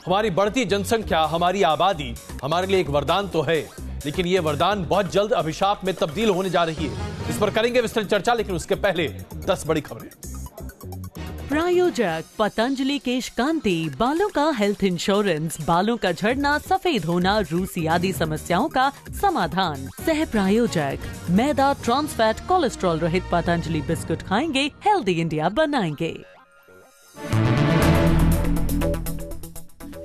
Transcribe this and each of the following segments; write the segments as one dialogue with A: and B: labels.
A: हमारी बढ़ती जनसंख्या, हमारी आबादी हमारे लिए एक वरदान तो है, लेकिन यह वरदान बहुत जल्द अभिशाप में तब्दील होने जा रही है। इस पर करेंगे विस्तृत चर्चा, लेकिन उसके पहले 10 बड़ी खबरें।
B: प्रायोजक पतंजलि केश कांति, बालों का हेल्थ इंश्योरेंस, बालों का झड़ना, सफेद होना, रूसी आदि समस्याओं का समाधान। सह प्रायोजक मैदा, ट्रांस फैट, कोलेस्ट्रॉल रहित पतंजलि बिस्कुट खाएंगे, हेल्दी इंडिया बनाएंगे।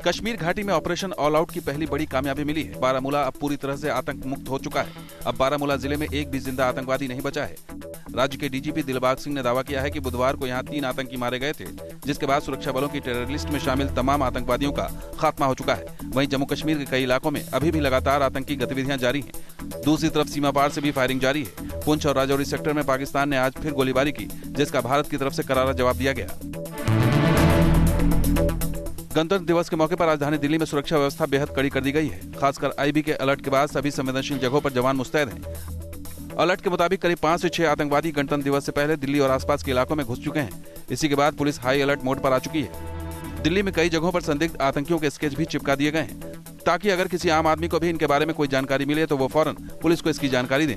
C: कश्मीर घाटी में ऑपरेशन ऑल आउट की पहली बड़ी कामयाबी मिली है। बारामूला अब पूरी तरह से आतंक मुक्त हो चुका है। अब बारामूला जिले में एक भी जिंदा आतंकवादी नहीं बचा है। राज्य के डीजीपी दिलबाग सिंह ने दावा किया है कि बुधवार को यहां 3 आतंकी मारे गए थे, जिसके बाद सुरक्षा बलों की टेरर लिस्ट में शामिल तमाम आतंकवादियों का खात्मा हो चुका है। वहीं जम्मू कश्मीर के कई इलाकों में अभी भी लगातार आतंकी गतिविधियां जारी हैं। दूसरी तरफ सीमा पार से भी फायरिंग जारी है। पुंछ और राजौरी सेक्टर में पाकिस्तान ने आज फिर गोलीबारी की, जिसका भारत की तरफ से करारा जवाब दिया गया। गणतंत्र दिवस के मौके पर राजधानी दिल्ली में सुरक्षा व्यवस्था बेहद कड़ी कर दी गई है। खासकर आईबी के अलर्ट के बाद सभी संवेदनशील जगहों पर जवान मुस्तैद हैं। अलर्ट के मुताबिक करीब 5 से 6 आतंकवादी गणतंत्र दिवस से पहले दिल्ली और आसपास के इलाकों में घुस चुके हैं। इसी के बाद पुलिस हाई अलर्ट मोड पर आ चुकी है। दिल्ली में कई जगहों पर संदिग्ध आतंकियों के स्केच भी चिपका दिए गए हैं, ताकि अगर किसी आम आदमी को भी इनके बारे में कोई जानकारी मिले तो वो फौरन पुलिस को इसकी जानकारी दें।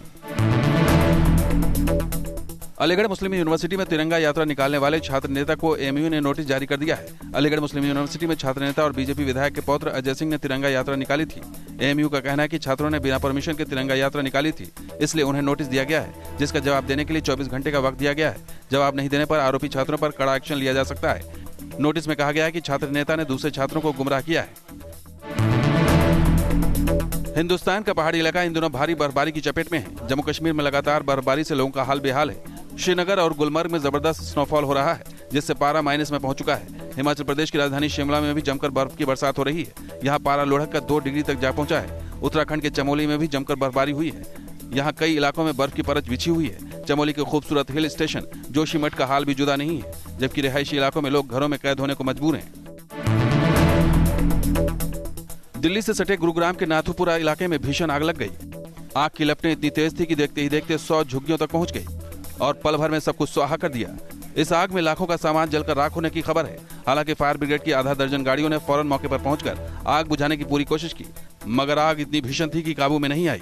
C: अलीगढ़ मुस्लिम यूनिवर्सिटी में तिरंगा यात्रा निकालने वाले छात्र नेता को एएमयू ने नोटिस जारी कर दिया है। अलीगढ़ मुस्लिम यूनिवर्सिटी में छात्र नेता और बीजेपी विधायक के पौत्र अजय सिंह ने तिरंगा यात्रा निकाली थी। एएमयू का कहना है कि छात्रों ने बिना परमिशन के तिरंगा यात्रा निकाली थी, इसलिए उन्हें नोटिस दिया गया है, जिसका जवाब देने के लिए 24 घंटे का वक्त दिया गया है। जवाब नहीं देने पर आरोपी छात्रों पर कड़ा एक्शन लिया जा सकता है। नोटिस में कहा गया है कि छात्र नेता ने दूसरे छात्रों को गुमराह किया है। हिंदुस्तान का पहाड़ी इलाका इन दिनों भारी बर्फबारी की चपेट में है। जम्मू कश्मीर में लगातार बर्फबारी से लोगों का हाल बेहाल है। श्रीनगर और गुलमर्ग में जबरदस्त स्नोफॉल हो रहा है, जिससे पारा माइनस में पहुंच चुका है। हिमाचल प्रदेश की राजधानी शिमला में भी जमकर बर्फ की बरसात हो रही है। यहाँ पारा लुढ़क कर 2 डिग्री तक जा पहुंचा है। उत्तराखंड के चमोली में भी जमकर बर्फबारी हुई है। यहाँ कई इलाकों में बर्फ की परत बिछी हुई है। चमोली के खूबसूरत हिल स्टेशन जोशीमठ का हाल भी जुदा नहीं है, जबकि रिहायशी इलाकों में लोग घरों में कैद होने को मजबूर हैं। दिल्ली से सटे गुरुग्राम के नाथुपुरा इलाके में भीषण आग लग गई। आग की लपटें इतनी तेज थी कि देखते ही देखते 100 झुग्गियों तक पहुंच गई और पल भर में सब कुछ स्वाहा कर दिया। इस आग में लाखों का सामान जलकर राख होने की खबर है। हालांकि फायर ब्रिगेड की आधा दर्जन गाड़ियों ने फौरन मौके पर पहुंचकर आग बुझाने की पूरी कोशिश की, मगर आग इतनी भीषण थी कि काबू में नहीं आई।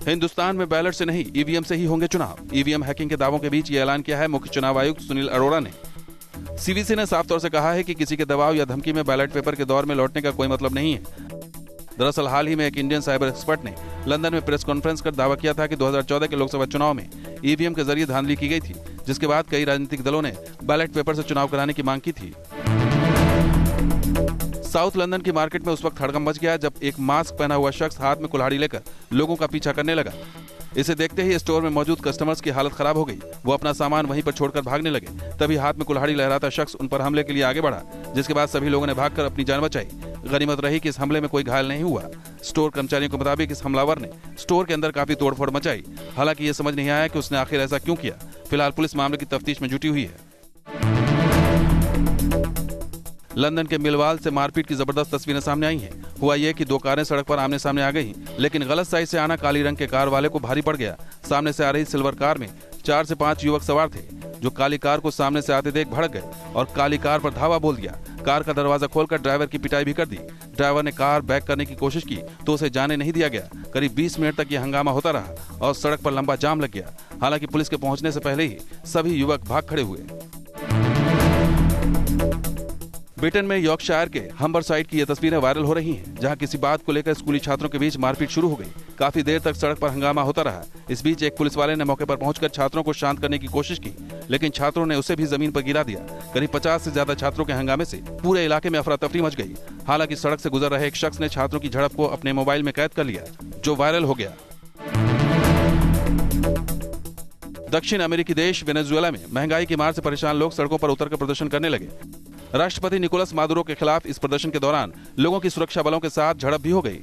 C: हिंदुस्तान में बैलेट से नहीं, ईवीएम से ही होंगे चुनाव। ईवीएम हैकिंग के दावों के बीच ये ऐलान किया है मुख्य चुनाव आयुक्त सुनील अरोड़ा ने। सीवीसी ने साफ तौर से कहा है कि किसी के दबाव या धमकी में बैलेट पेपर के दौर में लौटने का कोई मतलब नहीं है। दरअसल हाल ही में एक इंडियन साइबर एक्सपर्ट ने लंदन में प्रेस कॉन्फ्रेंस कर दावा किया था कि 2014 के लोकसभा चुनाव में ईवीएम के जरिए धांधली की गई थी, जिसके बाद कई राजनीतिक दलों ने बैलेट पेपर से चुनाव कराने की मांग की थी। साउथ लंदन की मार्केट में उस वक्त हड़कंप मच गया जब एक मास्क पहना हुआ शख्स हाथ में कुल्हाड़ी लेकर लोगों का पीछा करने लगा। इसे देखते ही स्टोर में मौजूद कस्टमर्स की हालत खराब हो गई। वो अपना सामान वहीं पर छोड़कर भागने लगे। तभी हाथ में कुल्हाड़ी लहराता शख्स उन पर हमले के लिए आगे बढ़ा, जिसके बाद सभी लोगों ने भागकर अपनी जान बचाई। गनीमत रही कि इस हमले में कोई घायल नहीं हुआ। स्टोर कर्मचारियों के मुताबिक इस हमलावर ने स्टोर के अंदर काफी तोड़फोड़ मचाई। हालांकि ये समझ नहीं आया कि उसने आखिर ऐसा क्यों किया। फिलहाल पुलिस मामले की तफ्तीश में जुटी हुई है। लंदन के मिलवाल से मारपीट की जबरदस्त तस्वीरें सामने आई हैं। हुआ ये कि 2 कारें सड़क पर आमने सामने आ गई, लेकिन गलत साइड से आना काली रंग के कार वाले को भारी पड़ गया। सामने से आ रही सिल्वर कार में 4 से 5 युवक सवार थे, जो काली कार को सामने से आते देख भड़क गए और काली कार पर धावा बोल दिया। कार का दरवाजा खोलकर ड्राइवर की पिटाई भी कर दी। ड्राइवर ने कार बैक करने की कोशिश की तो उसे जाने नहीं दिया गया। करीब 20 मिनट तक ये हंगामा होता रहा और सड़क पर लंबा जाम लग गया। हालांकि पुलिस के पहुंचने से पहले ही सभी युवक भाग खड़े हुए। ब्रिटेन में यॉर्कशायर के हम्बरसाइड की ये तस्वीरें वायरल हो रही हैं, जहां किसी बात को लेकर स्कूली छात्रों के बीच मारपीट शुरू हो गई। काफी देर तक सड़क पर हंगामा होता रहा। इस बीच एक पुलिस वाले ने मौके पर पहुंचकर छात्रों को शांत करने की कोशिश की, लेकिन छात्रों ने उसे भी जमीन पर गिरा दिया। करीब 50 से ज्यादा छात्रों के हंगामे से पूरे इलाके में अफरा तफरी मच गई। हालांकि सड़क से गुजर रहे एक शख्स ने छात्रों की झड़प को अपने मोबाइल में कैद कर लिया, जो वायरल हो गया। दक्षिण अमेरिकी देश वेनेजुएला में महंगाई की मार से परेशान लोग सड़कों पर उतरकर प्रदर्शन करने लगे। राष्ट्रपति निकोलस मादुरो के खिलाफ इस प्रदर्शन के दौरान लोगों की सुरक्षा बलों के साथ झड़प भी हो गई।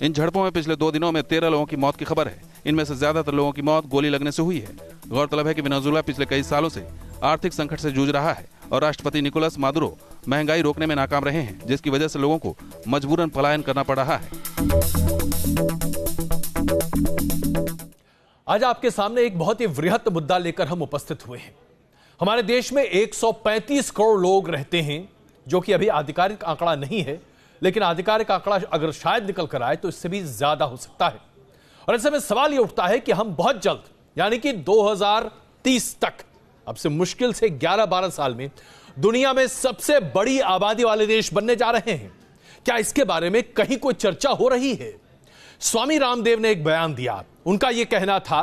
C: इन झड़पों में पिछले 2 दिनों में 13 लोगों की मौत की खबर है। इनमें से ज्यादातर लोगों की मौत गोली लगने से हुई है। गौरतलब है कि वेनेजुएला पिछले कई सालों से आर्थिक संकट से जूझ रहा है और राष्ट्रपति निकोलस मादुरो महंगाई रोकने में नाकाम रहे हैं, जिसकी वजह से लोगों को मजबूरन पलायन करना पड़ रहा है।
A: आज आपके सामने एक बहुत ही वृहत मुद्दा लेकर हम उपस्थित हुए हैं। हमारे देश में 135 करोड़ लोग रहते हैं जो कि अभी आधिकारिक आंकड़ा नहीं है, लेकिन आधिकारिक आंकड़ा अगर शायद निकल कर आए तो इससे भी ज्यादा हो सकता है। और ऐसे में सवाल यह उठता है कि हम बहुत जल्द यानी कि 2030 तक, अब से मुश्किल से 11-12 साल में दुनिया में सबसे बड़ी आबादी वाले देश बनने जा रहे हैं। क्या इसके बारे में कहीं कोई चर्चा हो रही है? स्वामी रामदेव ने एक बयान दिया। उनका यह कहना था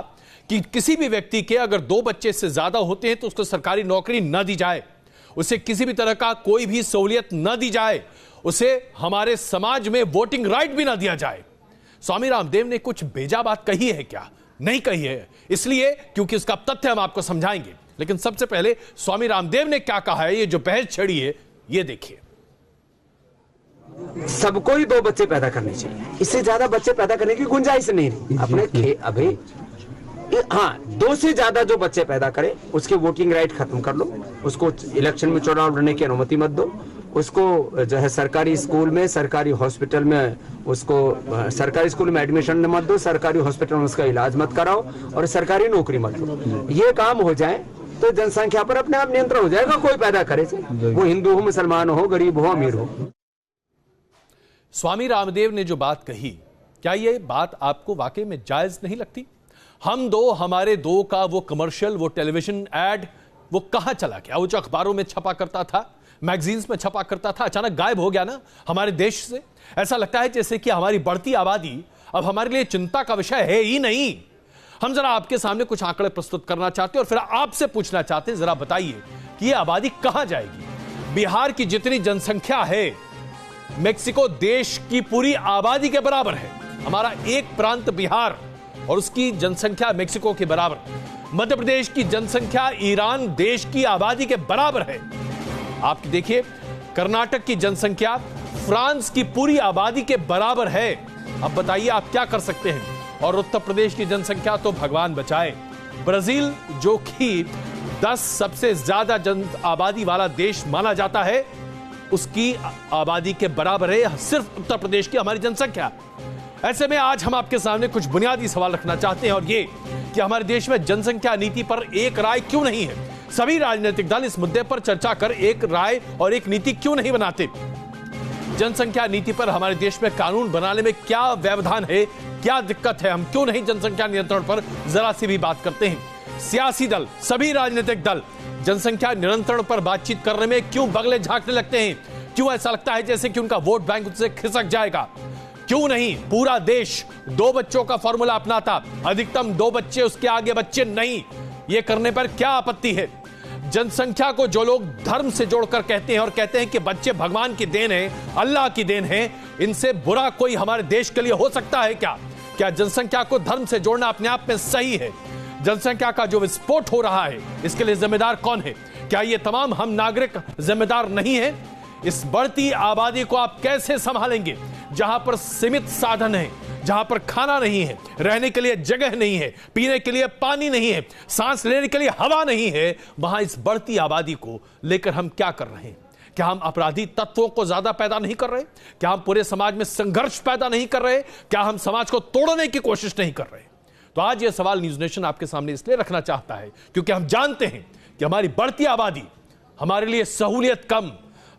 A: कि किसी भी व्यक्ति के अगर 2 बच्चे से ज्यादा होते हैं तो उसको सरकारी नौकरी न दी जाए, उसे किसी भी तरह का कोई भी सहूलियत न दी जाए, उसे हमारे समाज में वोटिंग राइट भी ना दिया जाए। स्वामी रामदेव ने कुछ बेजा बात कही है क्या? नहीं कही है, इसलिए क्योंकि उसका तथ्य हम आपको समझाएंगे। लेकिन सबसे पहले स्वामी रामदेव ने क्या कहा है, ये जो बहस छड़ी है, ये देखिए।
D: सबको ही 2 बच्चे पैदा करने चाहिए, इससे ज्यादा बच्चे पैदा करने की गुंजाइश नहीं रही अपने अभी। हाँ, 2 से ज्यादा जो बच्चे पैदा करे उसके वोटिंग राइट खत्म कर लो, उसको इलेक्शन में चुनाव लड़ने की अनुमति मत दो, उसको जो है सरकारी स्कूल में, सरकारी हॉस्पिटल में, उसको सरकारी स्कूल में एडमिशन मत दो, सरकारी हॉस्पिटल में उसका इलाज मत कराओ और सरकारी नौकरी मत दो। ये काम हो जाए तो जनसंख्या पर अपने आप नियंत्रण हो जाएगा। कोई पैदा करे, वो हिंदू हो, मुसलमान हो, गरीब हो, अमीर हो।
A: स्वामी रामदेव ने जो बात कही, क्या ये बात आपको वाकई में जायज नहीं लगती? हम दो, हमारे दो का वो कमर्शियल, वो टेलीविजन एड, वो कहां चला गया? वो जो अखबारों में छपा करता था, मैगजीन्स में छपा करता था, अचानक गायब हो गया ना हमारे देश से। ऐसा लगता है जैसे कि हमारी बढ़ती आबादी अब हमारे लिए चिंता का विषय है ही नहीं। हम जरा आपके सामने कुछ आंकड़े प्रस्तुत करना चाहते हैं और फिर आपसे पूछना चाहते हैं, जरा बताइए कि ये आबादी कहां जाएगी? बिहार की जितनी जनसंख्या है, मेक्सिको देश की पूरी आबादी के बराबर है। हमारा एक प्रांत बिहार और उसकी जनसंख्या मेक्सिको के बराबर। मध्य प्रदेश की जनसंख्या ईरान देश की आबादी के बराबर है। आप देखिए, कर्नाटक की जनसंख्या फ्रांस की पूरी आबादी के बराबर है। अब बताइए आप क्या कर सकते हैं? और उत्तर प्रदेश की जनसंख्या तो भगवान बचाए, ब्राजील जो कि 10 सबसे ज्यादा जन आबादी वाला देश माना जाता है, उसकी आबादी के बराबर है सिर्फ उत्तर प्रदेश की हमारी जनसंख्या। ऐसे में आज हम आपके सामने कुछ बुनियादी सवाल रखना चाहते हैं, और ये कि हमारे देश में जनसंख्या नीति पर एक राय क्यों नहीं है? सभी राजनीतिक दल इस मुद्दे पर चर्चा कर एक राय और एक नीति क्यों नहीं बनाते? जनसंख्या नीति पर हमारे देश में कानून बनाने में क्या व्यवधान है, क्या दिक्कत है? हम क्यों नहीं जनसंख्या नियंत्रण पर जरा सी भी बात करते हैं? सियासी दल, सभी राजनीतिक दल जनसंख्या नियंत्रण पर बातचीत करने में क्यों बगले झांकने लगते हैं? क्यों ऐसा लगता है जैसे कि उनका वोट बैंक उनसे खिसक जाएगा? क्यों नहीं पूरा देश 2 बच्चों का फॉर्मूला अपनाता? अधिकतम 2 बच्चे, उसके आगे बच्चे नहीं। ये करने पर क्या आपत्ति है? जनसंख्या को जो लोग धर्म से जोड़कर कहते हैं और कहते हैं कि बच्चे भगवान की देन है, अल्लाह की देन है, इनसे बुरा कोई हमारे देश के लिए हो सकता है क्या? क्या जनसंख्या को धर्म से जोड़ना अपने आप में सही है? जनसंख्या का जो विस्फोट हो रहा है, इसके लिए जिम्मेदार कौन है? क्या ये तमाम हम नागरिक जिम्मेदार नहीं है? इस बढ़ती आबादी को आप कैसे संभालेंगे? जहां पर सीमित साधन है, जहां पर खाना नहीं है, रहने के लिए जगह नहीं है, पीने के लिए पानी नहीं है, सांस लेने के लिए हवा नहीं है, वहां इस बढ़ती आबादी को लेकर हम क्या कर रहे हैं? क्या हम अपराधी तत्वों को ज्यादा पैदा नहीं कर रहे? क्या हम पूरे समाज में संघर्ष पैदा नहीं कर रहे? क्या हम समाज को तोड़ने की कोशिश नहीं कर रहे? तो आज यह सवाल न्यूज नेशन आपके सामने इसलिए रखना चाहता है क्योंकि हम जानते हैं कि हमारी बढ़ती आबादी हमारे लिए सहूलियत कम,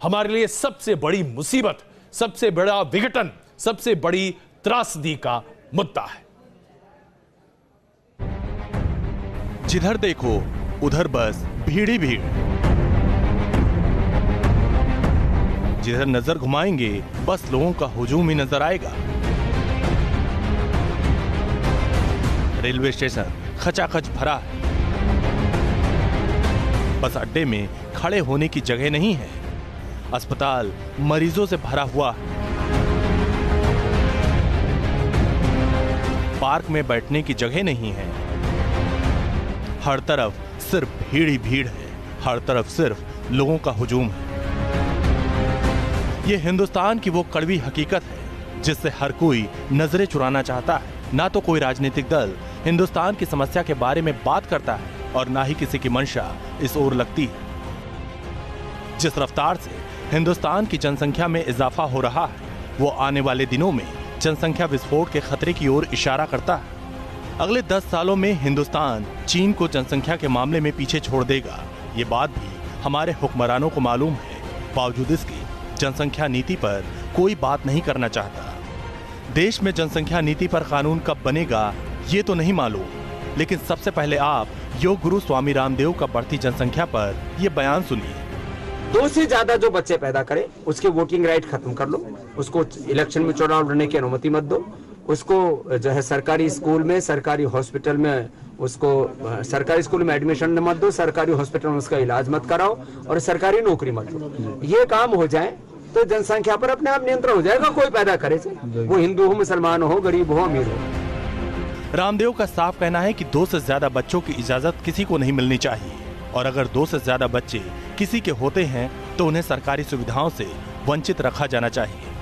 A: हमारे लिए सबसे बड़ी मुसीबत, सबसे बड़ा विघटन, सबसे बड़ी त्रासदी का मुद्दा है।
E: जिधर देखो उधर बस भीड़ ही भीड़, जिधर नजर घुमाएंगे बस लोगों का हुजूम ही नजर आएगा। रेलवे स्टेशन खचाखच भरा है, बस अड्डे में खड़े होने की जगह नहीं है, अस्पताल मरीजों से भरा हुआ है, पार्क में बैठने की जगह नहीं है, हर तरफ सिर्फ भीड़ ही भीड़ है, हर तरफ सिर्फ लोगों का हुजूम है। यह हिंदुस्तान की वो कड़वी हकीकत है जिससे हर कोई नजरें चुराना चाहता है। ना तो कोई राजनीतिक दल हिंदुस्तान की समस्या के बारे में बात करता है और ना ही किसी की मंशा इस ओर लगती है। जिस रफ्तार से हिंदुस्तान की जनसंख्या में इजाफा हो रहा है, वो आने वाले दिनों में जनसंख्या विस्फोट के खतरे की ओर इशारा करता है। अगले 10 सालों में हिंदुस्तान चीन को जनसंख्या के मामले में पीछे छोड़ देगा। ये बात भी हमारे हुक्मरानों को मालूम है, बावजूद इसके जनसंख्या नीति पर कोई बात नहीं करना चाहता। देश में जनसंख्या नीति पर कानून कब बनेगा ये तो नहीं मालूम, लेकिन सबसे पहले आप योग गुरु स्वामी रामदेव का बढ़ती जनसंख्या पर ये बयान सुनिए।
D: 2 से ज्यादा जो बच्चे पैदा करे उसके वोटिंग राइट खत्म कर लो, उसको इलेक्शन में चुनाव लड़ने की अनुमति मत दो, उसको जो है सरकारी स्कूल में, सरकारी हॉस्पिटल में, उसको सरकारी स्कूल में एडमिशन मत दो, सरकारी हॉस्पिटल में उसका इलाज मत कराओ और सरकारी नौकरी मत दो। ये काम हो जाए तो जनसंख्या पर अपने आप नियंत्रण हो जाएगा। कोई पैदा करे, वो हिंदू हो, मुसलमान हो, गरीब हो, अमीर हो।
E: रामदेव का साफ कहना है कि 2 से ज्यादा बच्चों की इजाजत किसी को नहीं मिलनी चाहिए, और अगर 2 से ज्यादा बच्चे किसी के होते हैं तो उन्हें सरकारी सुविधाओं से वंचित रखा जाना चाहिए।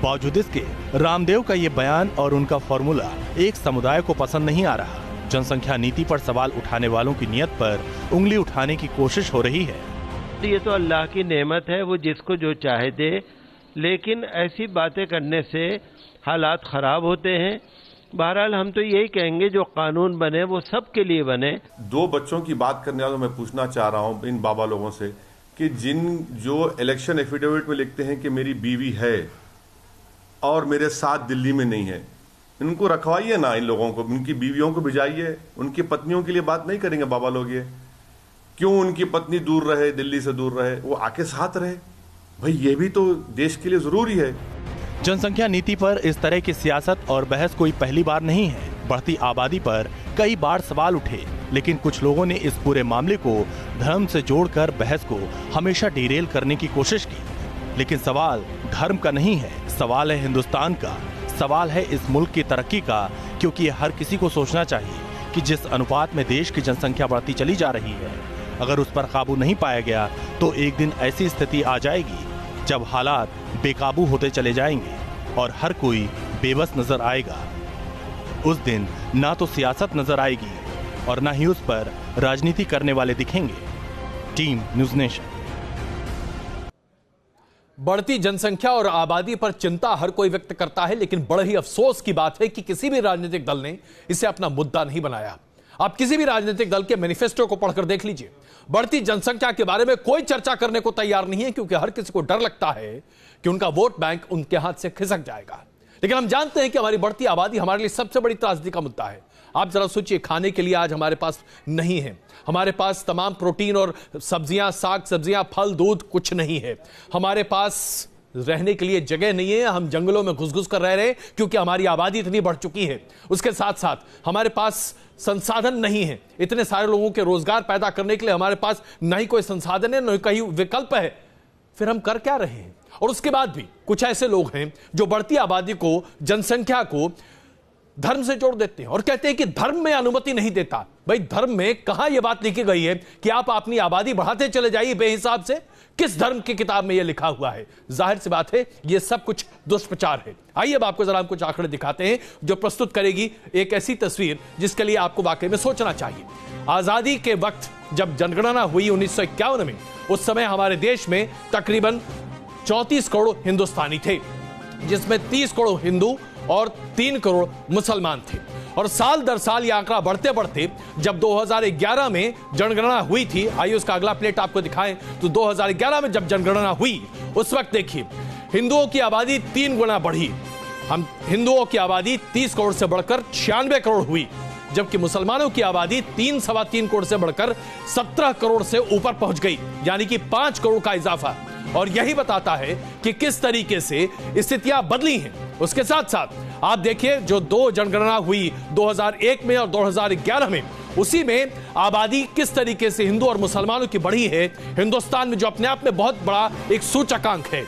E: बावजूद इसके रामदेव का ये बयान और उनका फॉर्मूला एक समुदाय को पसंद नहीं आ रहा। जनसंख्या नीति पर सवाल उठाने वालों की नियत पर उंगली उठाने की कोशिश हो रही है।
F: ये तो अल्लाह की नेमत है, वो जिसको जो चाहे दे, लेकिन ऐसी बातें करने से हालात खराब होते हैं। बहरहाल हम तो यही कहेंगे जो कानून बने वो सबके लिए बने।
G: 2 बच्चों की बात करने वालों मैं पूछना चाह रहा हूं इन बाबा लोगों से कि जो इलेक्शन एफिडेविट में लिखते हैं कि मेरी बीवी है और मेरे साथ दिल्ली में नहीं है, इनको रखवाइए ना, इन लोगों को, उनकी बीवियों को भिजाइए, उनकी पत्नियों के लिए बात नहीं करेंगे बाबा लोग। ये क्यों उनकी पत्नी दूर रहे, दिल्ली से दूर रहे, वो आके साथ रहे। भाई ये भी तो देश के लिए जरूरी है।
E: जनसंख्या नीति पर इस तरह की सियासत और बहस कोई पहली बार नहीं है। बढ़ती आबादी पर कई बार सवाल उठे, लेकिन कुछ लोगों ने इस पूरे मामले को धर्म से जोड़कर बहस को हमेशा डिरेल करने की कोशिश की। लेकिन सवाल धर्म का नहीं है, सवाल है हिंदुस्तान का, सवाल है इस मुल्क की तरक्की का, क्योंकि हर किसी को सोचना चाहिए कि जिस अनुपात में देश की जनसंख्या बढ़ती चली जा रही है, अगर उस पर काबू नहीं पाया गया तो एक दिन ऐसी स्थिति आ जाएगी जब हालात बेकाबू होते चले जाएंगे और हर कोई बेबस नजर आएगा। उस दिन ना तो सियासत नजर आएगी और ना ही उस पर राजनीति करने वाले दिखेंगे। Team news nation.
A: बढ़ती जनसंख्या और आबादी पर चिंता हर कोई व्यक्त करता है, लेकिन बड़े ही अफसोस की बात है कि किसी भी राजनीतिक दल ने इसे अपना मुद्दा नहीं बनाया। आप किसी भी राजनीतिक दल के मैनिफेस्टो को पढ़कर देख लीजिए, बढ़ती जनसंख्या के बारे में कोई चर्चा करने को तैयार नहीं है, क्योंकि हर किसी को डर लगता है कि उनका वोट बैंक उनके हाथ से खिसक जाएगा। लेकिन हम जानते हैं कि हमारी बढ़ती आबादी हमारे लिए सबसे बड़ी त्रासदी का मुद्दा है। आप जरा सोचिए, खाने के लिए आज हमारे पास नहीं है, हमारे पास तमाम प्रोटीन और सब्जियां, साग सब्जियां, फल, दूध कुछ नहीं है, हमारे पास रहने के लिए जगह नहीं है, हम जंगलों में घुस-घुस कर रह रहे हैं क्योंकि हमारी आबादी इतनी बढ़ चुकी है। उसके साथ साथ हमारे पास संसाधन नहीं है, इतने सारे लोगों के रोजगार पैदा करने के लिए हमारे पास न ही कोई संसाधन है, न ही कहीं विकल्प है। फिर हम कर क्या रहे हैं? और उसके बाद भी कुछ ऐसे लोग हैं जो बढ़ती आबादी को, जनसंख्या को धर्म से जोड़ देते हैं और कहते हैं कि धर्म में अनुमति नहीं देता। भाई धर्म में कहां यह बात लिखी गई है कि आप अपनी आबादी बढ़ाते चले जाइए बेहिसाब से? किस धर्म की किताब में यह लिखा हुआ है? जाहिर सी बात है यह सब कुछ दुष्प्रचार है। आइए अब आपको जरा कुछ आंकड़े दिखाते हैं जो प्रस्तुत करेगी एक ऐसी तस्वीर जिसके लिए आपको वाकई में सोचना चाहिए। आजादी के वक्त जब जनगणना हुई 1951 में, उस समय हमारे देश में तकरीबन 34 करोड़ हिंदुस्तानी थे, जिसमें 30 करोड़ हिंदू और 3 करोड़ मुसलमान थे। और साल दर साल यह आंकड़ा बढ़ते बढ़ते जब 2011 में जनगणना हुई थी, आइए उसका अगला प्लेट आपको दिखाएं, तो 2011 में जब जनगणना हुई उस वक्त देखिए हिंदुओं की आबादी 3 गुना बढ़ी। हम हिंदुओं की आबादी 30 करोड़ से बढ़कर 96 करोड़ हुई, जबकि मुसलमानों की आबादी 3-3.25 करोड़ से बढ़कर 17 करोड़ से ऊपर पहुंच गई, यानी कि 5 करोड़ का इजाफा। और यही बताता है कि किस तरीके से स्थितियां बदली हैं। उसके साथ साथ आप देखिए जो 2 जनगणना हुई 2001 में और 2011 में, उसी में आबादी किस तरीके से हिंदू और मुसलमानों की बढ़ी है हिंदुस्तान में, जो अपने आप में बहुत बड़ा एक सूचकांक है।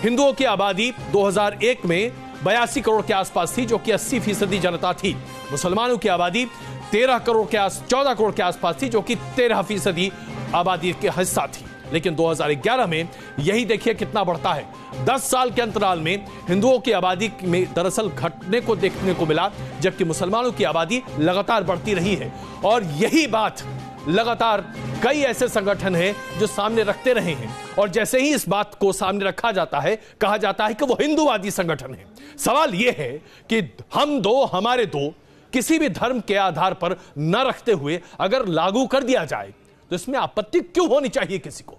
A: हिंदुओं की आबादी 2001 में 82 करोड़ के आसपास थी, जो कि 80% जनता थी। मुसलमानों की आबादी 14 करोड़ के आसपास थी, जो कि 13% आबादी के हिस्सा थी। लेकिन 2011 में यही देखिए कितना बढ़ता है। 10 साल के अंतराल में हिंदुओं की आबादी में दरअसल घटने को देखने को मिला, जबकि मुसलमानों की आबादी लगातार बढ़ती रही है। और यही बात लगातार कई ऐसे संगठन हैं जो सामने रखते रहे हैं, और जैसे ही इस बात को सामने रखा जाता है, कहा जाता है कि वो हिंदूवादी संगठन है। सवाल यह है कि हम दो, हमारे दो, किसी भी धर्म के आधार पर न रखते हुए अगर लागू कर दिया जाए तो इसमें आपत्ति क्यों होनी चाहिए किसी को?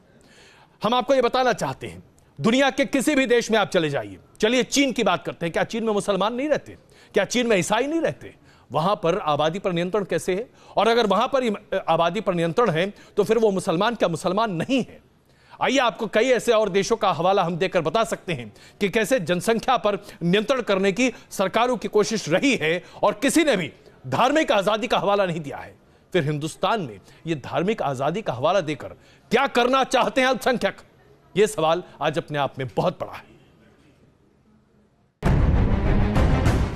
A: हम आपको यह बताना चाहते हैं, दुनिया के किसी भी देश में आप चले जाइए, चलिए चीन की बात करते हैं। क्या चीन में मुसलमान नहीं रहते? क्या चीन में ईसाई नहीं रहते? वहां पर आबादी पर नियंत्रण कैसे है? और अगर वहां पर आबादी पर नियंत्रण है तो फिर वो मुसलमान क्या मुसलमान नहीं है? आइए आपको कई ऐसे और देशों का हवाला हम देकर बता सकते हैं कि कैसे जनसंख्या पर नियंत्रण करने की सरकारों की कोशिश रही है और किसी ने भी धार्मिक आजादी का हवाला नहीं दिया है। फिर हिंदुस्तान में यह धार्मिक आजादी का हवाला देकर क्या करना चाहते हैं अल्पसंख्यक? यह सवाल आज अपने आप में बहुत बड़ा है।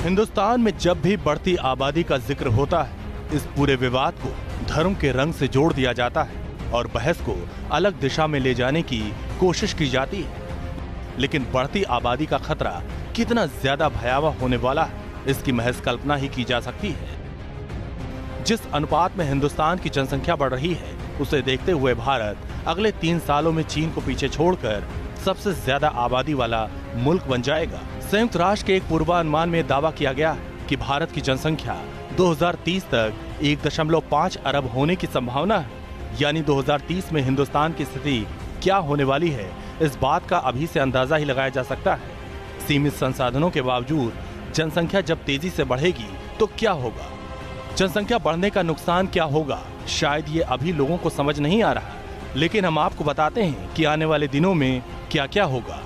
E: हिंदुस्तान में जब भी बढ़ती आबादी का जिक्र होता है, इस पूरे विवाद को धर्म के रंग से जोड़ दिया जाता है और बहस को अलग दिशा में ले जाने की कोशिश की जाती है। लेकिन बढ़ती आबादी का खतरा कितना ज्यादा भयावह होने वाला है, इसकी महज कल्पना ही की जा सकती है। जिस अनुपात में हिंदुस्तान की जनसंख्या बढ़ रही है, उसे देखते हुए भारत अगले 3 सालों में चीन को पीछे छोड़कर सबसे ज्यादा आबादी वाला मुल्क बन जाएगा। संयुक्त राष्ट्र के एक पूर्वानुमान में दावा किया गया है कि भारत की जनसंख्या 2030 तक 1.5 अरब होने की संभावना है। यानी 2030 में हिंदुस्तान की स्थिति क्या होने वाली है, इस बात का अभी से अंदाजा ही लगाया जा सकता है। सीमित संसाधनों के बावजूद जनसंख्या जब तेजी से बढ़ेगी तो क्या होगा? जनसंख्या बढ़ने का नुकसान क्या होगा, शायद ये अभी लोगों को समझ नहीं आ रहा, लेकिन हम आपको बताते हैं कि आने वाले दिनों में क्या क्या होगा।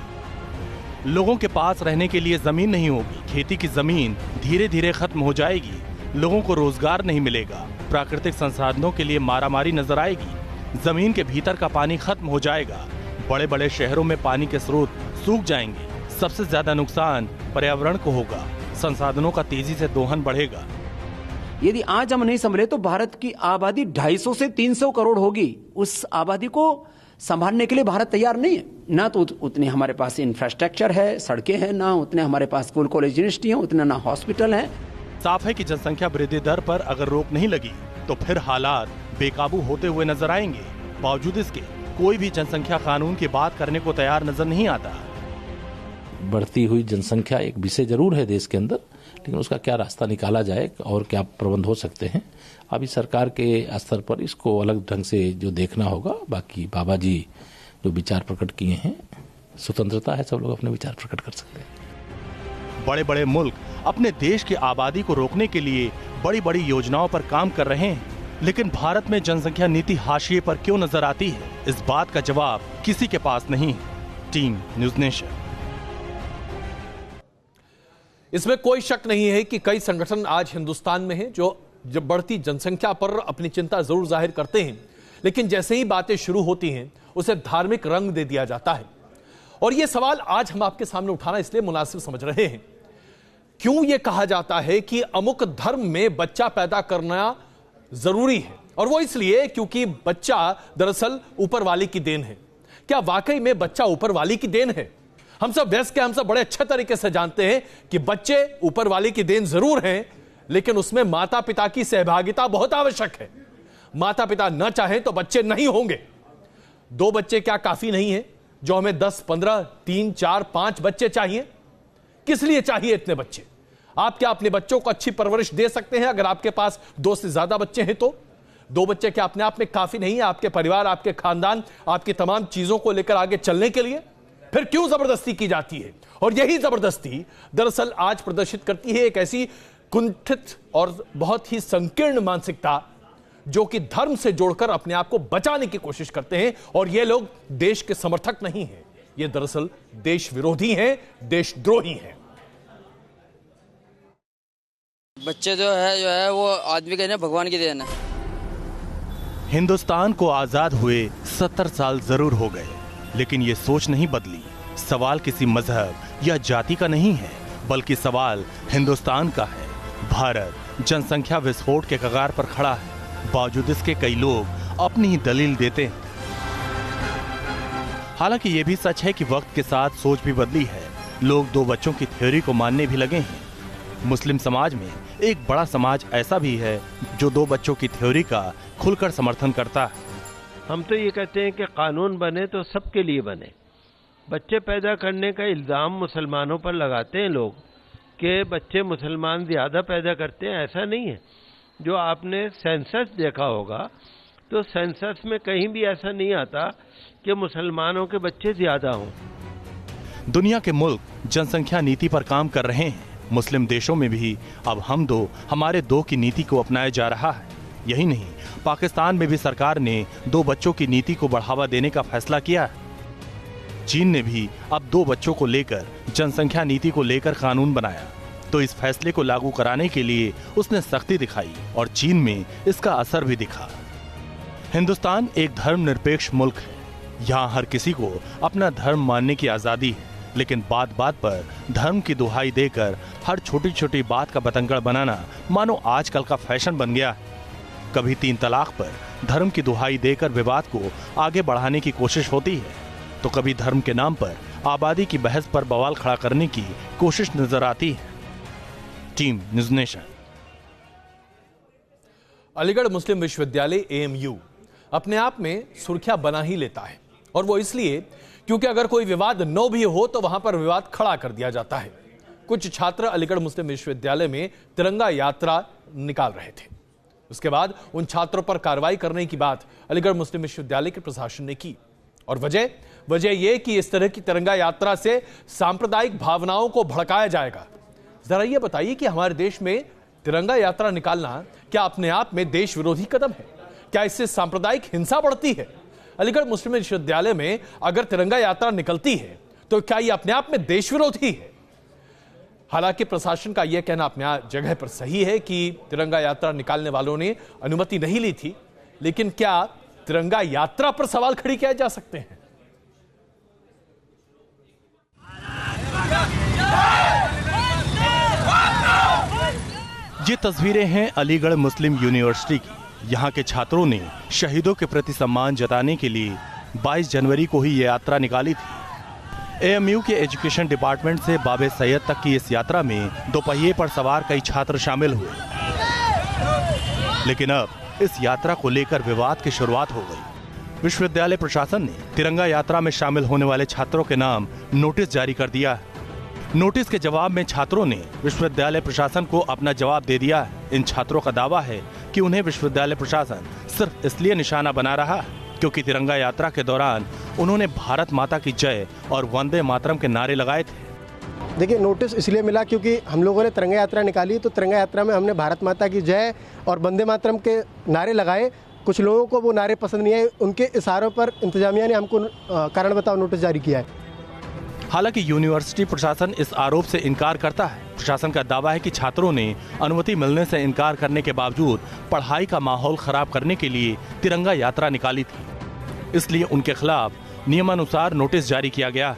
E: लोगों के पास रहने के लिए जमीन नहीं होगी, खेती की जमीन धीरे धीरे खत्म हो जाएगी, लोगों को रोजगार नहीं मिलेगा, प्राकृतिक संसाधनों के लिए मारामारी नजर आएगी, जमीन के भीतर का पानी खत्म हो जाएगा, बड़े बड़े शहरों में पानी के स्रोत सूख जाएंगे। सबसे ज्यादा नुकसान पर्यावरण को होगा, संसाधनों का तेजी से दोहन बढ़ेगा।
D: यदि आज हम नहीं संभले तो भारत की आबादी 250 से 300 करोड़ होगी। उस आबादी को संभालने के लिए भारत तैयार नहीं है। ना तो उतने हमारे पास इंफ्रास्ट्रक्चर है, सड़कें हैं, ना उतने हमारे पास स्कूल कॉलेज यूनिवर्सिटी हैं, उतने ना हॉस्पिटल हैं।
E: साफ है कि जनसंख्या वृद्धि दर पर अगर रोक नहीं लगी तो फिर हालात बेकाबू होते हुए नजर आएंगे। बावजूद इसके कोई भी जनसंख्या कानून की बात करने को तैयार नजर नहीं आता।
H: बढ़ती हुई जनसंख्या एक विषय जरूर है देश के अंदर, लेकिन उसका क्या रास्ता निकाला जाए और क्या प्रबंध हो सकते हैं, अभी सरकार के स्तर पर इसको अलग ढंग से जो देखना होगा। बाकी बाबा जी जो विचार प्रकट किए हैं, स्वतंत्रता है, सब लोग अपने विचार प्रकट कर सकते हैं।
E: बड़े बड़े मुल्क अपने देश की आबादी को रोकने के लिए बड़ी बड़ी योजनाओं पर काम कर रहे हैं, लेकिन भारत में जनसंख्या नीति हाशिए पर क्यों नजर आती है, इस बात का जवाब किसी के पास नहीं है। Team news nation.
A: इसमें कोई शक नहीं है कि कई संगठन आज हिंदुस्तान में हैं जो जब बढ़ती जनसंख्या पर अपनी चिंता जरूर जाहिर करते हैं, लेकिन जैसे ही बातें शुरू होती हैं उसे धार्मिक रंग दे दिया जाता है। और यह सवाल आज हम आपके सामने उठाना इसलिए मुनासिब समझ रहे हैं, क्यों यह कहा जाता है कि अमुक धर्म में बच्चा पैदा करना जरूरी है, और वो इसलिए क्योंकि बच्चा दरअसल ऊपर वाले की देन है। क्या वाकई में बच्चा ऊपर वाले की देन है? हम सब वयस्क हम सब बड़े अच्छे तरीके से जानते हैं कि बच्चे ऊपर वाले की देन जरूर हैं, लेकिन उसमें माता पिता की सहभागिता बहुत आवश्यक है। माता पिता न चाहें तो बच्चे नहीं होंगे। 2 बच्चे क्या काफी नहीं है जो हमें 10, 15, 3, 4, 5 बच्चे चाहिए? किस लिए चाहिए इतने बच्चे? आप क्या अपने बच्चों को अच्छी परवरिश दे सकते हैं अगर आपके पास 2 से ज्यादा बच्चे हैं तो? 2 बच्चे क्या अपने आप में काफी नहीं है आपके परिवार, आपके खानदान, आपकी तमाम चीजों को लेकर आगे चलने के लिए? फिर क्यों जबरदस्ती की जाती है? और यही जबरदस्ती दरअसल आज प्रदर्शित करती है एक ऐसी कुंठित और बहुत ही संकीर्ण मानसिकता जो कि धर्म से जोड़कर अपने आप को बचाने की कोशिश करते हैं। और ये लोग देश के समर्थक नहीं हैं, ये दरअसल देश विरोधी हैं, देशद्रोही हैं।
I: बच्चे जो है वो आदमी के भगवान की देन है।
E: हिंदुस्तान को आजाद हुए 70 साल जरूर हो गए, लेकिन ये सोच नहीं बदली। सवाल किसी मजहब या जाति का नहीं है, बल्कि सवाल हिंदुस्तान का है। भारत जनसंख्या विस्फोट के कगार पर खड़ा है, बावजूद इसके कई लोग अपनी ही दलील देते हैं। हालांकि ये भी सच है कि वक्त के साथ सोच भी बदली है। लोग 2 बच्चों की थ्योरी को मानने भी लगे हैं। मुस्लिम समाज में एक बड़ा समाज ऐसा भी है जो 2 बच्चों की थ्योरी का खुलकर समर्थन करता है।
F: हम तो ये कहते हैं कि कानून बने तो सबके लिए बने। बच्चे पैदा करने का इल्ज़ाम मुसलमानों पर लगाते हैं लोग कि बच्चे मुसलमान ज़्यादा पैदा करते हैं। ऐसा नहीं है। जो आपने सेंसस देखा होगा तो सेंसस में कहीं भी ऐसा नहीं आता कि मुसलमानों के बच्चे ज्यादा हों।
E: दुनिया के मुल्क जनसंख्या नीति पर काम कर रहे हैं। मुस्लिम देशों में भी अब हम दो हमारे दो की नीति को अपनाया जा रहा है। यही नहीं, पाकिस्तान में भी सरकार ने 2 बच्चों की नीति को बढ़ावा देने का फैसला किया है। चीन ने भी अब 2 बच्चों को लेकर जनसंख्या नीति को लेकर कानून बनाया, तो इस फैसले को लागू कराने के लिए उसने सख्ती दिखाई और चीन में इसका असर भी दिखा। हिंदुस्तान एक धर्मनिरपेक्ष मुल्क है। यहाँ हर किसी को अपना धर्म मानने की आजादी है, लेकिन बात बात पर धर्म की दुहाई देकर हर छोटी छोटी बात का बतंगड़ बनाना मानो आजकल का फैशन बन गया है। कभी 3 तलाक पर धर्म की दुहाई देकर विवाद को आगे बढ़ाने की कोशिश होती है, तो कभी धर्म के नाम पर आबादी की बहस पर बवाल खड़ा करने की कोशिश नजर आती है। Team news nation.
A: Aligarh Muslim Vishwavidyalaya AMU अपने आप में सुर्खियां बना ही लेता है, और वो इसलिए क्योंकि अगर कोई विवाद न भी हो तो वहां पर विवाद खड़ा कर दिया जाता है। कुछ छात्र अलीगढ़ मुस्लिम विश्वविद्यालय में तिरंगा यात्रा निकाल रहे थे। उसके बाद उन छात्रों पर कार्रवाई करने की बात अलीगढ़ मुस्लिम विश्वविद्यालय के प्रशासन ने की, और वजह यह कि इस तरह की तिरंगा यात्रा से सांप्रदायिक भावनाओं को भड़काया जाएगा। जरा यह बताइए कि हमारे देश में तिरंगा यात्रा निकालना क्या अपने आप में देश विरोधी कदम है? क्या इससे सांप्रदायिक हिंसा बढ़ती है? अलीगढ़ मुस्लिम विश्वविद्यालय में अगर तिरंगा यात्रा निकलती है तो क्या यह अपने आप में देश विरोधी है? हालांकि प्रशासन का यह कहना अपने जगह पर सही है कि तिरंगा यात्रा निकालने वालों ने अनुमति नहीं ली थी, लेकिन क्या तिरंगा यात्रा पर सवाल खड़े किए जा सकते हैं?
E: ये तस्वीरें हैं अलीगढ़ मुस्लिम यूनिवर्सिटी की। यहाँ के छात्रों ने शहीदों के प्रति सम्मान जताने के लिए 22 जनवरी को ही ये यात्रा निकाली थी। AMU के एजुकेशन डिपार्टमेंट से बाबे सैयद तक की इस यात्रा में 2 पहिए पर सवार कई छात्र शामिल हुए, लेकिन अब इस यात्रा को लेकर विवाद की शुरुआत हो गई। विश्वविद्यालय प्रशासन ने तिरंगा यात्रा में शामिल होने वाले छात्रों के नाम नोटिस जारी कर दिया है। नोटिस के जवाब में छात्रों ने विश्वविद्यालय प्रशासन को अपना जवाब दे दिया है। इन छात्रों का दावा है कि उन्हें विश्वविद्यालय प्रशासन सिर्फ इसलिए निशाना बना रहा है क्योंकि तिरंगा यात्रा के दौरान उन्होंने भारत माता की जय और वंदे मातरम के नारे लगाए थे।
J: देखिए, नोटिस इसलिए मिला क्योंकि हम लोगों ने तिरंगा यात्रा निकाली, तो तिरंगा यात्रा में हमने भारत माता की जय और वंदे मातरम के नारे लगाए। कुछ लोगों को वो नारे पसंद नहीं आए, उनके इशारों पर इंतजामिया ने हमको कारण बताओ नोटिस जारी किया है।
E: हालांकि यूनिवर्सिटी प्रशासन इस आरोप से इनकार करता है। प्रशासन का दावा है कि छात्रों ने अनुमति मिलने से इनकार करने के बावजूद पढ़ाई का माहौल खराब करने के लिए तिरंगा यात्रा निकाली थी, इसलिए उनके खिलाफ नियमानुसार नोटिस जारी किया गया।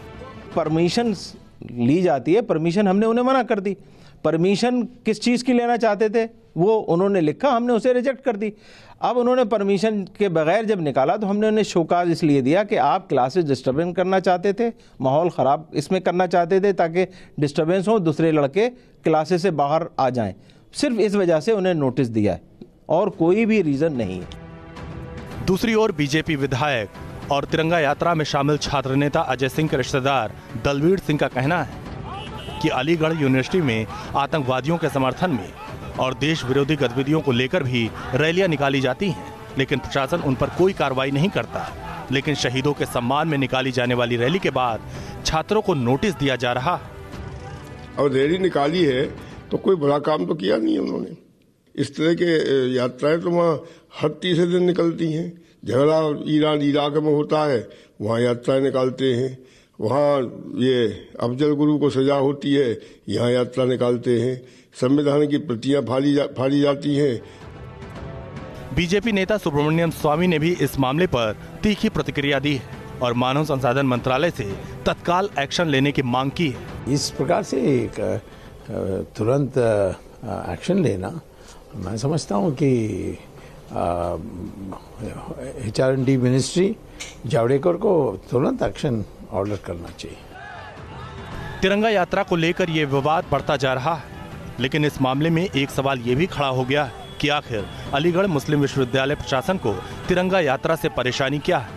K: परमिशन ली जाती है, परमिशन हमने उन्हें मना कर दी। परमिशन किस चीज़ की लेना चाहते थे वो उन्होंने लिखा, हमने उसे रिजेक्ट कर दी। अब उन्होंने परमिशन के बगैर जब निकाला तो हमने उन्हें शोकाज इसलिए दिया कि आप क्लासेस डिस्टर्बेंस करना चाहते थे, माहौल ख़राब इसमें करना चाहते थे ताकि डिस्टर्बेंस हो, दूसरे लड़के क्लासेस से बाहर आ जाएं। सिर्फ इस वजह से उन्हें नोटिस दिया है और कोई भी रीज़न नहीं है।
E: दूसरी ओर बीजेपी विधायक और तिरंगा यात्रा में शामिल छात्र नेता अजय सिंह के रिश्तेदार दलवीर सिंह का कहना है कि अलीगढ़ यूनिवर्सिटी में आतंकवादियों के समर्थन में और देश विरोधी गतिविधियों को लेकर भी रैलियां निकाली जाती हैं, लेकिन प्रशासन उन पर कोई कार्रवाई नहीं करता। लेकिन शहीदों के सम्मान में निकाली जाने वाली रैली के बाद छात्रों को नोटिस दिया जा रहा है।
L: और रैली निकाली है तो कोई बड़ा काम तो किया नहीं उन्होंने। इस तरह के यात्राएं तो वहाँ हर तीसरे दिन निकलती हैं। झगड़ा ईरान इराक में होता है, वहाँ यात्राएं निकालते हैं। वहाँ ये अफजल गुरु को सजा होती है, यहाँ यात्रा निकालते हैं। संविधान की प्रतियां फाड़ी जाती हैं।
E: बीजेपी नेता सुब्रमण्यम स्वामी ने भी इस मामले पर तीखी प्रतिक्रिया दी है और मानव संसाधन मंत्रालय से तत्काल एक्शन लेने की मांग की है।
M: इस प्रकार से एक तुरंत एक्शन लेना, मैं समझता हूँ कि HRD मिनिस्ट्री जावड़ेकर को तुरंत एक्शन ऑर्डर करना चाहिए।
E: तिरंगा यात्रा को लेकर ये विवाद बढ़ता जा रहा है, लेकिन इस मामले में एक सवाल ये भी खड़ा हो गया है कि आखिर अलीगढ़ मुस्लिम विश्वविद्यालय प्रशासन को तिरंगा यात्रा से परेशानी क्या है?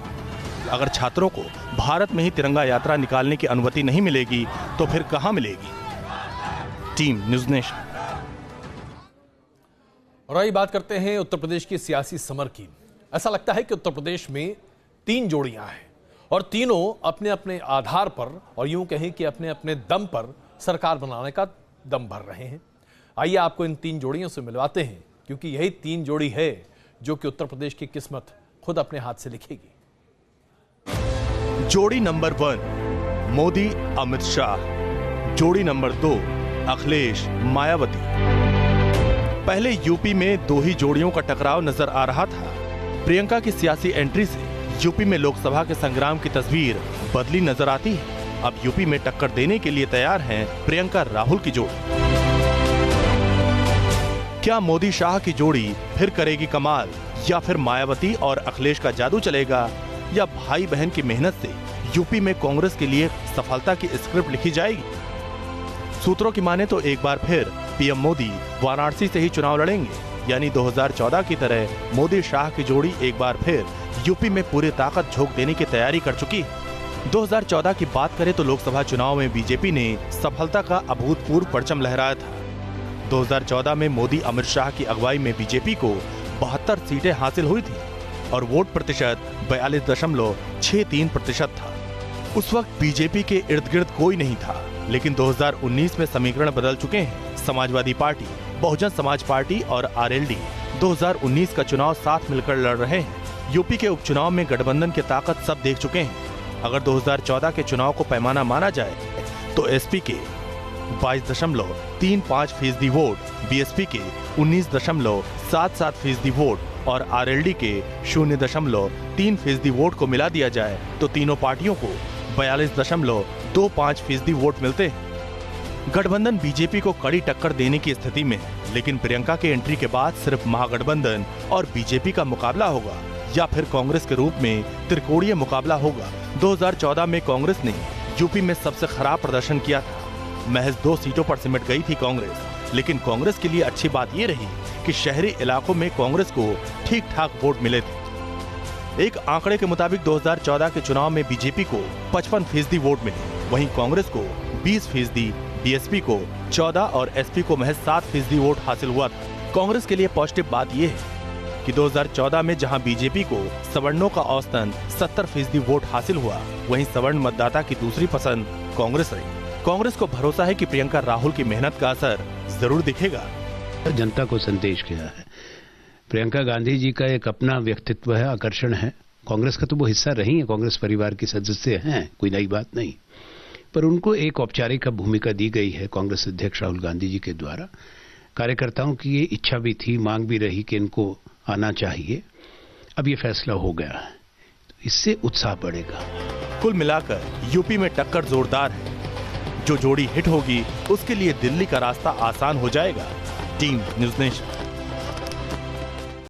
E: अगर छात्रों को भारत में ही तिरंगा यात्रा निकालने की अनुमति नहीं मिलेगी तो फिर कहां मिलेगी? Team news nation.
A: और आइए बात करते हैं उत्तर प्रदेश की सियासी समर की। ऐसा लगता है कि उत्तर प्रदेश में 3 जोड़ियां हैं और तीनों अपने अपने आधार पर और यूं कहें कि अपने अपने दम पर सरकार बनाने का दम भर रहे हैं। आइए आपको इन 3 जोड़ियों से मिलवाते हैं, क्योंकि यही 3 जोड़ी है जो कि उत्तर प्रदेश की किस्मत खुद अपने हाथ से लिखेगी।
E: जोड़ी नंबर 1 मोदी अमित शाह, जोड़ी नंबर 2 अखिलेश मायावती। पहले यूपी में 2 ही जोड़ियों का टकराव नजर आ रहा था। प्रियंका की सियासी एंट्री से यूपी में लोकसभा के संग्राम की तस्वीर बदली नजर आती है। अब यूपी में टक्कर देने के लिए तैयार हैं प्रियंका राहुल की जोड़ी। क्या मोदी शाह की जोड़ी फिर करेगी कमाल, या फिर मायावती और अखिलेश का जादू चलेगा, या भाई बहन की मेहनत से यूपी में कांग्रेस के लिए सफलता की स्क्रिप्ट लिखी जाएगी? सूत्रों की माने तो एक बार फिर पीएम मोदी वाराणसी से ही चुनाव लड़ेंगे, यानी 2014 की तरह मोदी शाह की जोड़ी एक बार फिर यूपी में पूरी ताकत झोंक देने की तैयारी कर चुकी है। 2014 की बात करें तो लोकसभा चुनाव में बीजेपी ने सफलता का अभूतपूर्व परचम लहराया था। 2014 में मोदी अमित शाह की अगुवाई में बीजेपी को 72 सीटें हासिल हुई थी और वोट प्रतिशत 42.63% था। उस वक्त बीजेपी के इर्द गिर्द कोई नहीं था, लेकिन 2019 में समीकरण बदल चुके हैं। समाजवादी पार्टी, बहुजन समाज पार्टी और आरएलडी 2019 का चुनाव साथ मिलकर लड़ रहे हैं। यूपी के उपचुनाव में गठबंधन की ताकत सब देख चुके हैं। अगर 2014 के चुनाव को पैमाना माना जाए तो एसपी के 22.35% वोट, बीएसपी के 19.77% वोट और आरएलडी के 0.3% वोट को मिला दिया जाए तो तीनों पार्टियों को 42.25% वोट मिलते हैं। गठबंधन बीजेपी को कड़ी टक्कर देने की स्थिति में है, लेकिन प्रियंका के एंट्री के बाद सिर्फ महागठबंधन और बीजेपी का मुकाबला होगा या फिर कांग्रेस के रूप में त्रिकोणीय मुकाबला होगा। 2014 में कांग्रेस ने यूपी में सबसे खराब प्रदर्शन किया था। महज 2 सीटों पर सिमट गई थी कांग्रेस, लेकिन कांग्रेस के लिए अच्छी बात यह रही कि शहरी इलाकों में कांग्रेस को ठीक ठाक वोट मिले थे। एक आंकड़े के मुताबिक 2014 के चुनाव में बीजेपी को 55% वोट मिले, वहीं कांग्रेस को 20%, बीएसपी को 14 और एसपी को महज 7% वोट हासिल हुआ था। कांग्रेस के लिए पॉजिटिव बात यह है कि 2014 में जहां बीजेपी को सवर्णों का औसतन 70% वोट हासिल हुआ, वहीं सवर्ण मतदाता की दूसरी पसंद कांग्रेस रही। कांग्रेस को भरोसा है कि प्रियंका राहुल की मेहनत का असर जरूर दिखेगा।
N: जनता को संदेश किया है। प्रियंका गांधी जी का एक अपना व्यक्तित्व है, आकर्षण है। कांग्रेस का तो वो हिस्सा रही है, कांग्रेस परिवार की सदस्य हैं, कोई नई बात नहीं, पर उनको एक औपचारिक भूमिका दी गई है कांग्रेस अध्यक्ष राहुल गांधी जी के द्वारा। कार्यकर्ताओं की ये इच्छा भी थी, मांग भी रही कि इनको आना चाहिए। अब ये फैसला हो गया है, इससे उत्साह बढ़ेगा।
E: कुल मिलाकर यूपी में टक्कर जोरदार है। जो जोड़ी हिट होगी उसके लिए दिल्ली का रास्ता आसान हो जाएगा। Team news nation.